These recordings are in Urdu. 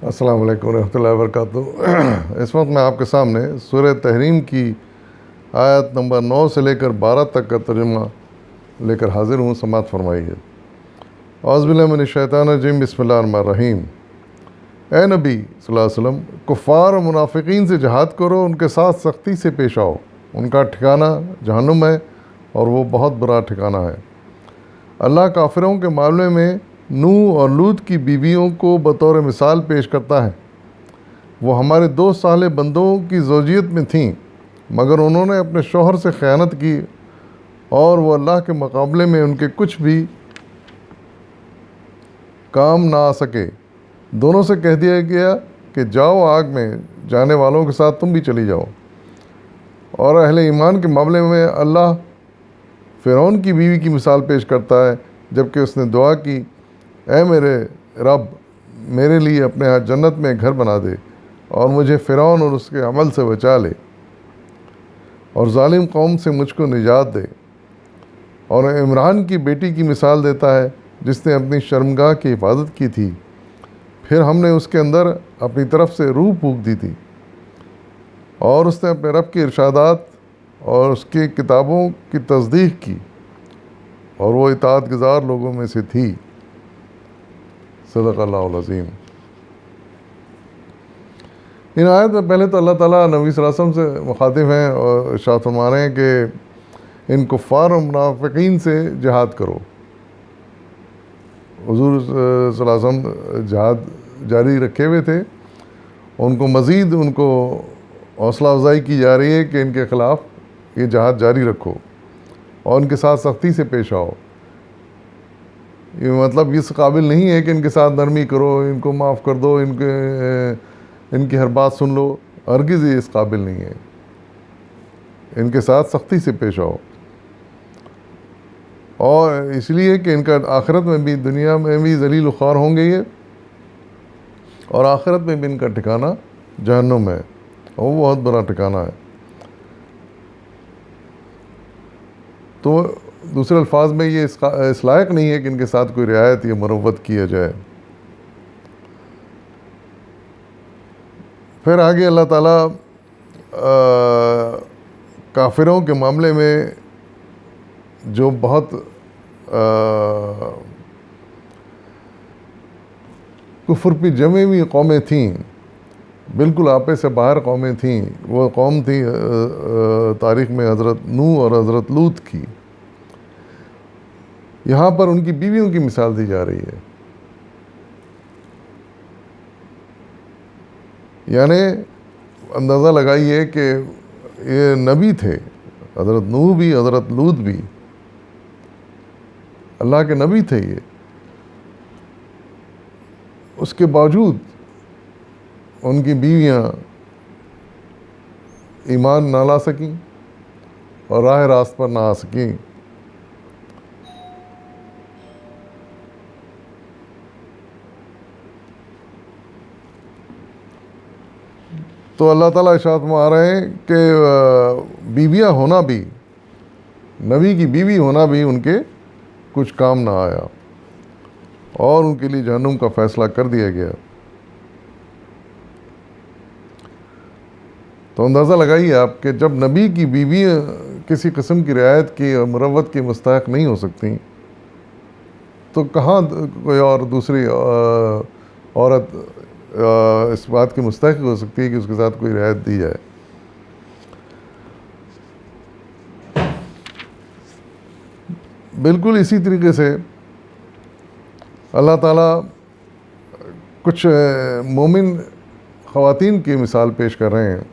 السلام علیکم ورحمۃ اللہ وبرکاتہ۔ اس وقت میں آپ کے سامنے سورہ تحریم کی آیت نمبر 9 سے لے کر 12 تک کا ترجمہ لے کر حاضر ہوں، سماعت فرمائیے۔ اعوذ باللہ من الشیطان الرجیم، بسم اللہ الرحمن الرحیم۔ اے نبی صلی اللہ علیہ وسلم، کفار اور منافقین سے جہاد کرو، ان کے ساتھ سختی سے پیش آؤ، ان کا ٹھکانہ جہنم ہے اور وہ بہت برا ٹھکانہ ہے۔ اللہ کافروں کے معاملے میں نوح اور لوط کی بیویوں کو بطور مثال پیش کرتا ہے۔ وہ ہمارے دو صالح بندوں کی زوجیت میں تھیں، مگر انہوں نے اپنے شوہر سے خیانت کی اور وہ اللہ کے مقابلے میں ان کے کچھ بھی کام نہ آ سکے۔ دونوں سے کہہ دیا گیا کہ جاؤ، آگ میں جانے والوں کے ساتھ تم بھی چلی جاؤ۔ اور اہل ایمان کے معاملے میں اللہ فرعون کی بیوی کی مثال پیش کرتا ہے، جبکہ اس نے دعا کی، اے میرے رب، میرے لیے اپنے ہاں جنت میں گھر بنا دے اور مجھے فرعون اور اس کے عمل سے بچا لے اور ظالم قوم سے مجھ کو نجات دے۔ اور عمران کی بیٹی کی مثال دیتا ہے، جس نے اپنی شرمگاہ کی حفاظت کی تھی، پھر ہم نے اس کے اندر اپنی طرف سے روح پھونک دی تھی، اور اس نے اپنے رب کے ارشادات اور اس کی کتابوں کی تصدیق کی، اور وہ اطاعت گزار لوگوں میں سے تھی۔ صدق اللہ العظیم۔ ان آیت میں پہلے تو اللہ تعالیٰ نبی صلی اللہ علیہ وسلم سے مخاطب ہیں اور ارشاد فرما رہے ہیں کہ ان کفار اور منافقین سے جہاد کرو۔ حضور صلی اللہ علیہ وسلم جہاد جاری رکھے ہوئے تھے، ان کو مزید حوصلہ افزائی کی جا رہی ہے کہ ان کے خلاف یہ جہاد جاری رکھو اور ان کے ساتھ سختی سے پیش آؤ۔ یہ مطلب اس قابل نہیں ہے کہ ان کے ساتھ نرمی کرو، ان کو معاف کر دو، ان کی ہر بات سن لو، ہرگز یہ اس قابل نہیں ہے۔ ان کے ساتھ سختی سے پیش آؤ، اور اس لیے کہ ان کا آخرت میں بھی، دنیا میں بھی ذلیل و خوار ہوں گے یہ، اور آخرت میں بھی ان کا ٹھکانہ جہنم ہے، اور وہ بہت بڑا ٹھکانہ ہے۔ تو دوسرے الفاظ میں یہ اس لائق نہیں ہے کہ ان کے ساتھ کوئی رعایت یا مروت کیا جائے۔ پھر آگے اللہ تعالیٰ کافروں کے معاملے میں جو بہت کفر پہ جمے ہوئی قومیں تھیں، بالکل آپے سے باہر قومیں تھیں، وہ قوم تھی تاریخ میں حضرت نوح اور حضرت لوط کی۔ یہاں پر ان کی بیویوں کی مثال دی جا رہی ہے، یعنی اندازہ لگائیے کہ یہ نبی تھے، حضرت نوح بھی حضرت لوط بھی اللہ کے نبی تھے یہ، اس کے باوجود ان کی بیویاں ایمان نہ لا سکیں اور راہ راست پر نہ آ سکیں۔ تو اللہ تعالیٰ ارشاد فرما رہے ہیں کہ بیویاں ہونا بھی، نبی کی بیوی ہونا بھی ان کے کچھ کام نہ آیا، اور ان کے لیے جہنم کا فیصلہ کر دیا گیا۔ تو اندازہ لگائیے آپ کہ جب نبی کی بیوی کسی قسم کی رعایت کی اور مروت کی مستحق نہیں ہو سکتی، تو کہاں کوئی اور دوسری عورت اس بات کی مستحق ہو سکتی ہے کہ اس کے ساتھ کوئی رعایت دی جائے۔ بالکل اسی طریقے سے اللہ تعالیٰ کچھ مومن خواتین کی مثال پیش کر رہے ہیں،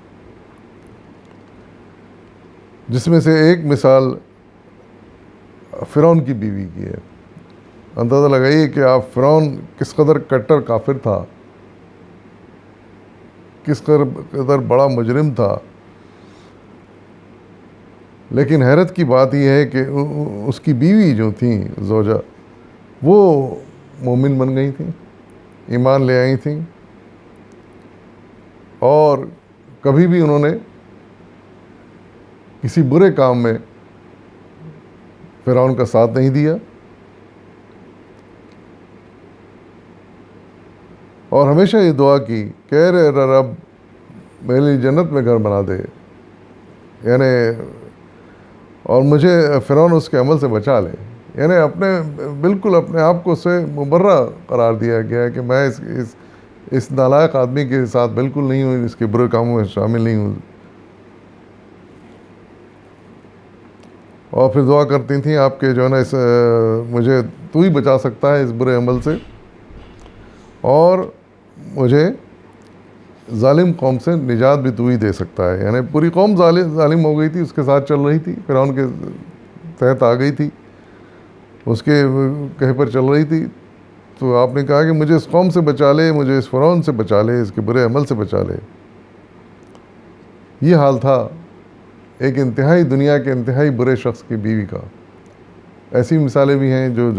جس میں سے ایک مثال فرعون کی بیوی کی ہے۔ اندازہ لگائیے کہ آپ فرعون کس قدر کٹر کافر تھا، کس قدر بڑا مجرم تھا، لیکن حیرت کی بات یہ ہے کہ اس کی بیوی جو تھیں زوجہ، وہ مومن بن گئی تھیں، ایمان لے آئی تھیں، اور کبھی بھی انہوں نے کسی برے کام میں فرعون کا ساتھ نہیں دیا۔ اور ہمیشہ یہ دعا کی کہ اے رب میرے لیے جنت میں گھر بنا دے، یعنی اور مجھے فرعون اس کے عمل سے بچا لے، یعنی بالکل اپنے آپ کو اس سے مبرہ قرار دیا گیا ہے کہ میں اس نالائق آدمی کے ساتھ بالکل نہیں ہوں، اس کے برے کاموں میں شامل نہیں ہوں۔ اور پھر دعا کرتی تھیں آپ کے جو ہے نا مجھے تو ہی بچا سکتا ہے اس برے عمل سے، اور مجھے ظالم قوم سے نجات بھی تو ہی دے سکتا ہے۔ یعنی پوری قوم ظالم ہو گئی تھی، اس کے ساتھ چل رہی تھی، فرعون کے تحت آ گئی تھی، اس کے کہے پر چل رہی تھی، تو آپ نے کہا کہ مجھے اس قوم سے بچا لے، مجھے اس فرعون سے بچا لے، اس کے برے عمل سے بچا لے۔ یہ حال تھا ایک انتہائی دنیا کے انتہائی برے شخص کی بیوی کا۔ ایسی مثالیں بھی ہیں جو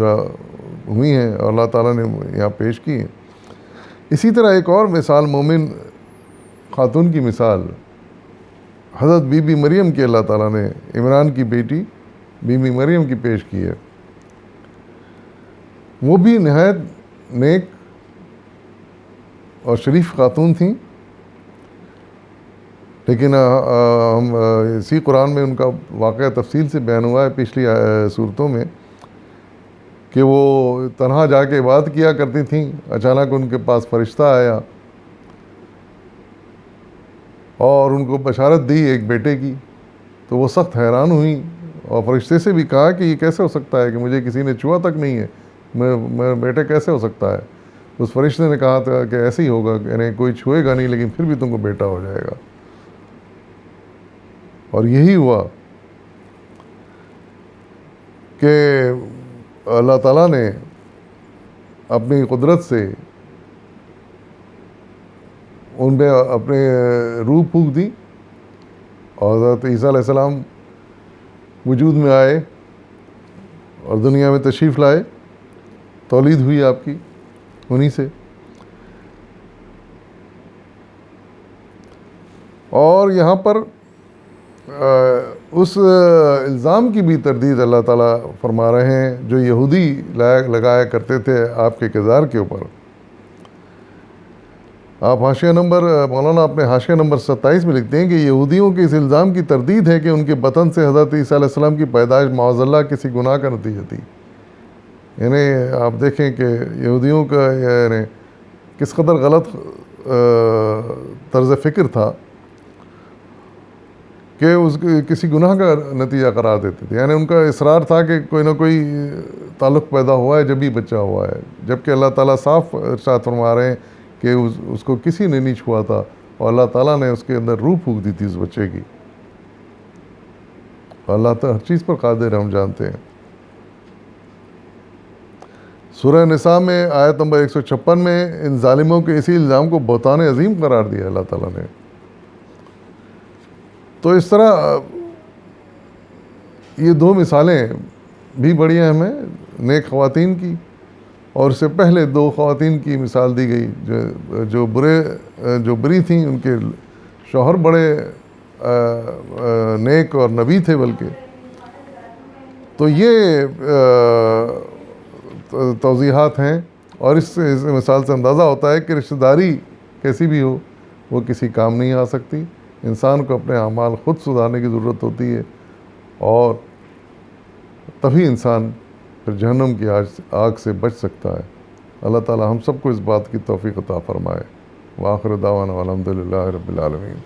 ہوئی ہیں اور اللہ تعالیٰ نے یہاں پیش کی ہیں۔ اسی طرح ایک اور مثال مومن خاتون کی مثال حضرت بی بی مریم کی اللہ تعالیٰ نے عمران کی بیٹی بی بی مریم کی پیش کی ہے۔ وہ بھی نہایت نیک اور شریف خاتون تھیں، لیکن ہم اسی قرآن میں ان کا واقعہ تفصیل سے بیان ہوا ہے پچھلی صورتوں میں کہ وہ تنہا جا کے عبادت کیا کرتی تھیں، اچانک ان کے پاس فرشتہ آیا اور ان کو بشارت دی ایک بیٹے کی، تو وہ سخت حیران ہوئیں اور فرشتے سے بھی کہا کہ یہ کیسے ہو سکتا ہے کہ مجھے کسی نے چھوا تک نہیں ہے، میرا بیٹے کیسے ہو سکتا ہے؟ اس فرشتے نے کہا تھا کہ ایسے ہی ہوگا، یعنی کوئی چھوئے گا نہیں لیکن پھر بھی تم کو بیٹا ہو جائے گا۔ اور یہی ہوا کہ اللہ تعالیٰ نے اپنی قدرت سے ان پہ اپنے روح پھونک دی اور حضرت عیسیٰ علیہ السلام وجود میں آئے اور دنیا میں تشریف لائے، تولید ہوئی آپ کی انہی سے۔ اور یہاں پر اس الزام کی بھی تردید اللہ تعالیٰ فرما رہے ہیں جو یہودی لگایا کرتے تھے آپ کے کردار کے اوپر۔ آپ حاشیہ نمبر مولانا اپنے حاشیہ نمبر 27 میں لکھتے ہیں کہ یہودیوں کے اس الزام کی تردید ہے کہ ان کے بطن سے حضرت عیسیٰ علیہ السلام کی پیدائش معاذ اللہ کسی گناہ کا نتیجہ تھی۔ یعنی آپ دیکھیں کہ یہودیوں کا یعنی کس قدر غلط طرز فکر تھا کہ اس کسی گناہ کا نتیجہ قرار دیتے تھے۔ یعنی ان کا اصرار تھا کہ کوئی نہ کوئی تعلق پیدا ہوا ہے جب ہی بچہ ہوا ہے، جبکہ اللہ تعالیٰ صاف ارشاد فرما رہے ہیں کہ اس کو کسی نے نہیں چھوا تھا اور اللہ تعالیٰ نے اس کے اندر روح پھونک دی تھی اس بچے کی۔ اللہ تعالیٰ ہر چیز پر قادر ہے، ہم جانتے ہیں۔ سورہ نساء میں آیت نمبر 156 میں ان ظالموں کے اسی الزام کو بہتان عظیم قرار دیا اللہ تعالیٰ نے۔ تو اس طرح یہ دو مثالیں بھی بڑی اہم ہیں نیک خواتین کی، اور اس سے پہلے دو خواتین کی مثال دی گئی جو بری تھیں، ان کے شوہر بڑے نیک اور نبی تھے بلکہ۔ تو یہ توضیحات ہیں، اور اس مثال سے اندازہ ہوتا ہے کہ رشتہ داری کیسی بھی ہو وہ کسی کام نہیں آ سکتی۔ انسان کو اپنے اعمال خود سدھارنے کی ضرورت ہوتی ہے، اور تبھی انسان پھر جہنم کی آگ سے بچ سکتا ہے۔ اللہ تعالی ہم سب کو اس بات کی توفیق عطا فرمائے۔ وآخر دعوانا الحمدللہ رب العالمین۔